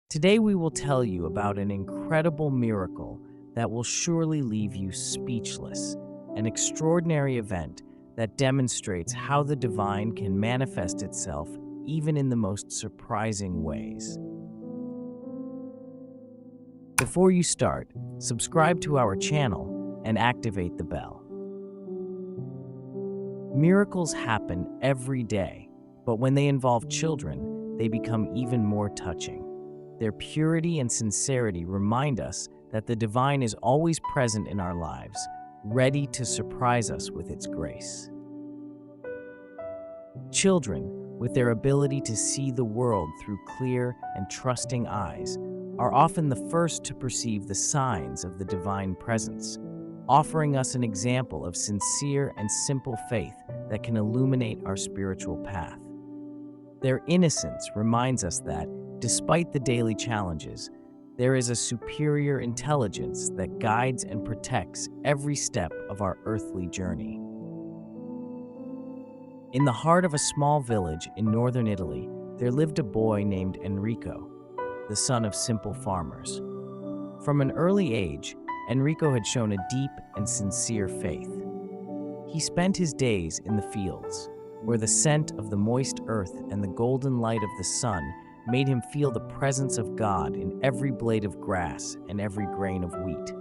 Today, we will tell you about an incredible miracle that will surely leave you speechless, an extraordinary event that demonstrates how the divine can manifest itself even in the most surprising ways. Before you start, subscribe to our channel and activate the bell. Miracles happen every day, but when they involve children, they become even more touching. Their purity and sincerity remind us that the divine is always present in our lives, ready to surprise us with its grace. Children, with their ability to see the world through clear and trusting eyes, are often the first to perceive the signs of the divine presence, offering us an example of sincere and simple faith that can illuminate our spiritual path. Their innocence reminds us that, despite the daily challenges, there is a superior intelligence that guides and protects every step of our earthly journey. In the heart of a small village in northern Italy, there lived a boy named Enrico, the son of simple farmers. From an early age, Enrico had shown a deep and sincere faith. He spent his days in the fields, where the scent of the moist earth and the golden light of the sun made him feel the presence of God in every blade of grass and every grain of wheat.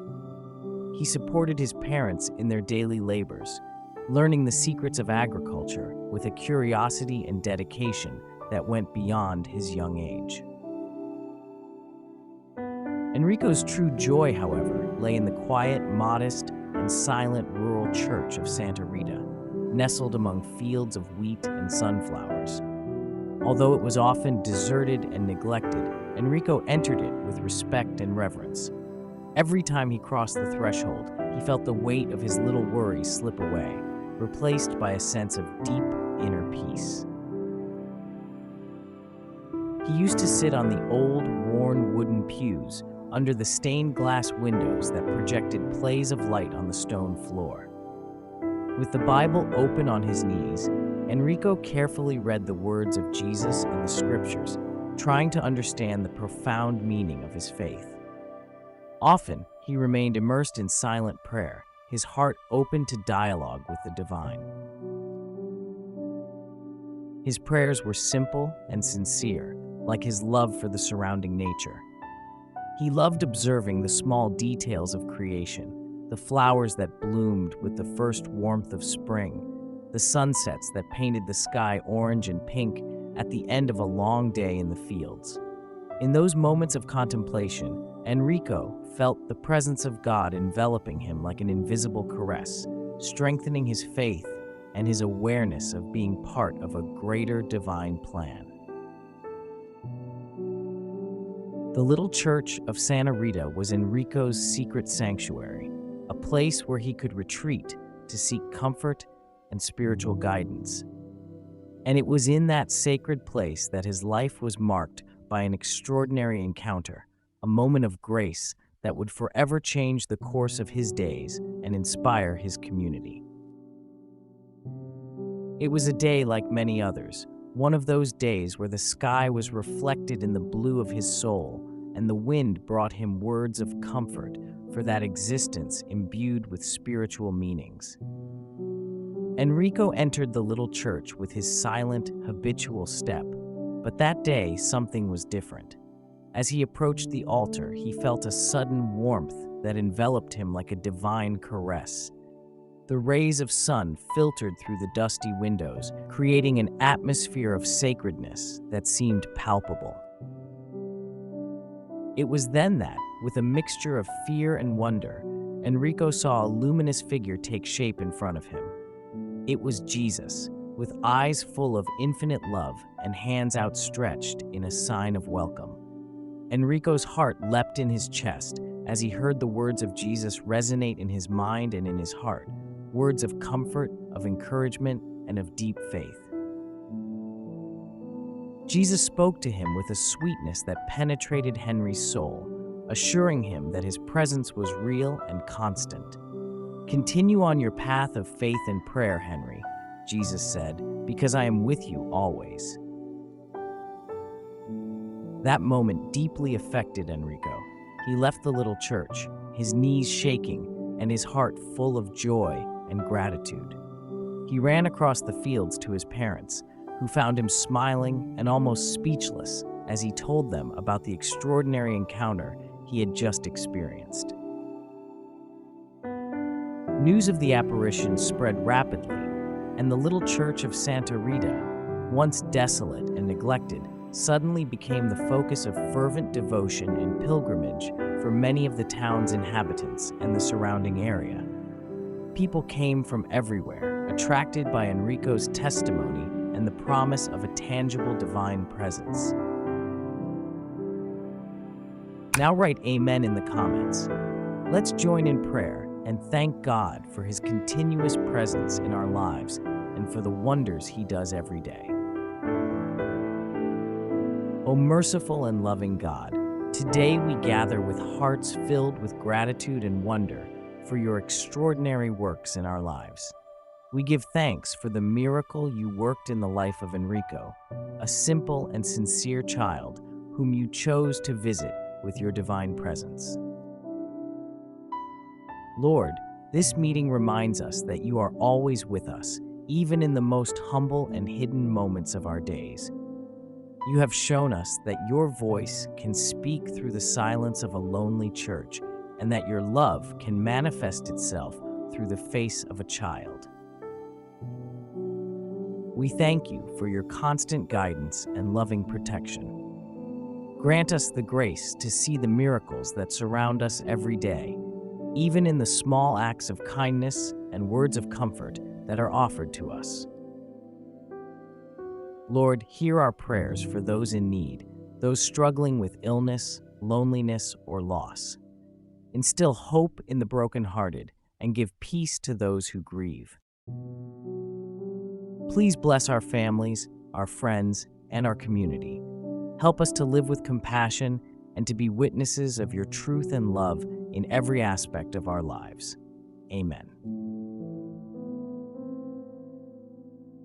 He supported his parents in their daily labors, learning the secrets of agriculture with a curiosity and dedication that went beyond his young age. Enrico's true joy, however, lay in the quiet, modest, and silent rural church of Santa Rita, nestled among fields of wheat and sunflowers. Although it was often deserted and neglected, Enrico entered it with respect and reverence. Every time he crossed the threshold, he felt the weight of his little worries slip away, replaced by a sense of deep inner peace. He used to sit on the old, worn wooden pews under the stained glass windows that projected plays of light on the stone floor. With the Bible open on his knees, Enrico carefully read the words of Jesus and the scriptures, trying to understand the profound meaning of his faith. Often, he remained immersed in silent prayer, his heart open to dialogue with the divine. His prayers were simple and sincere, like his love for the surrounding nature. He loved observing the small details of creation, the flowers that bloomed with the first warmth of spring, the sunsets that painted the sky orange and pink at the end of a long day in the fields. In those moments of contemplation, Enrico felt the presence of God enveloping him like an invisible caress, strengthening his faith and his awareness of being part of a greater divine plan. The little church of Santa Rita was Enrico's secret sanctuary, a place where he could retreat to seek comfort and spiritual guidance. And it was in that sacred place that his life was marked by an extraordinary encounter, a moment of grace that would forever change the course of his days and inspire his community. It was a day like many others, one of those days where the sky was reflected in the blue of his soul and the wind brought him words of comfort for that existence imbued with spiritual meanings. Enrico entered the little church with his silent, habitual step, but that day something was different. As he approached the altar, he felt a sudden warmth that enveloped him like a divine caress. The rays of sun filtered through the dusty windows, creating an atmosphere of sacredness that seemed palpable. It was then that, with a mixture of fear and wonder, Enrico saw a luminous figure take shape in front of him. It was Jesus, with eyes full of infinite love and hands outstretched in a sign of welcome. Enrico's heart leapt in his chest as he heard the words of Jesus resonate in his mind and in his heart, words of comfort, of encouragement, and of deep faith. Jesus spoke to him with a sweetness that penetrated Henry's soul, assuring him that his presence was real and constant. "Continue on your path of faith and prayer, Henry," Jesus said, "because I am with you always." That moment deeply affected Enrico. He left the little church, his knees shaking and his heart full of joy and gratitude. He ran across the fields to his parents, who found him smiling and almost speechless as he told them about the extraordinary encounter he had just experienced. News of the apparition spread rapidly, and the little church of Santa Rita, once desolate and neglected, suddenly became the focus of fervent devotion and pilgrimage for many of the town's inhabitants and the surrounding area. People came from everywhere, attracted by Enrico's testimony and the promise of a tangible divine presence. Now write Amen in the comments. Let's join in prayer and thank God for His continuous presence in our lives and for the wonders He does every day. O merciful and loving God, today we gather with hearts filled with gratitude and wonder for your extraordinary works in our lives. We give thanks for the miracle you worked in the life of Enrico, a simple and sincere child whom you chose to visit with your divine presence. Lord, this meeting reminds us that you are always with us, even in the most humble and hidden moments of our days. You have shown us that your voice can speak through the silence of a lonely church, and that your love can manifest itself through the face of a child. We thank you for your constant guidance and loving protection. Grant us the grace to see the miracles that surround us every day, even in the small acts of kindness and words of comfort that are offered to us. Lord, hear our prayers for those in need, those struggling with illness, loneliness, or loss. Instill hope in the brokenhearted and give peace to those who grieve. Please bless our families, our friends, and our community. Help us to live with compassion and to be witnesses of your truth and love in every aspect of our lives. Amen.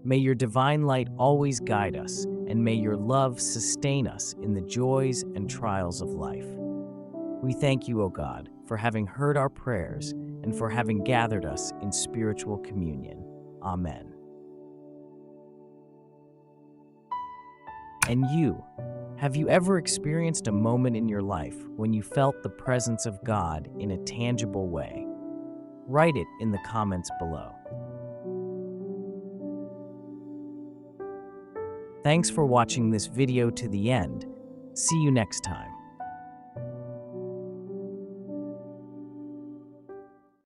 May your divine light always guide us, and may your love sustain us in the joys and trials of life. We thank you, O God, for having heard our prayers and for having gathered us in spiritual communion. Amen. And you, have you ever experienced a moment in your life when you felt the presence of God in a tangible way? Write it in the comments below. Thanks for watching this video to the end. See you next time.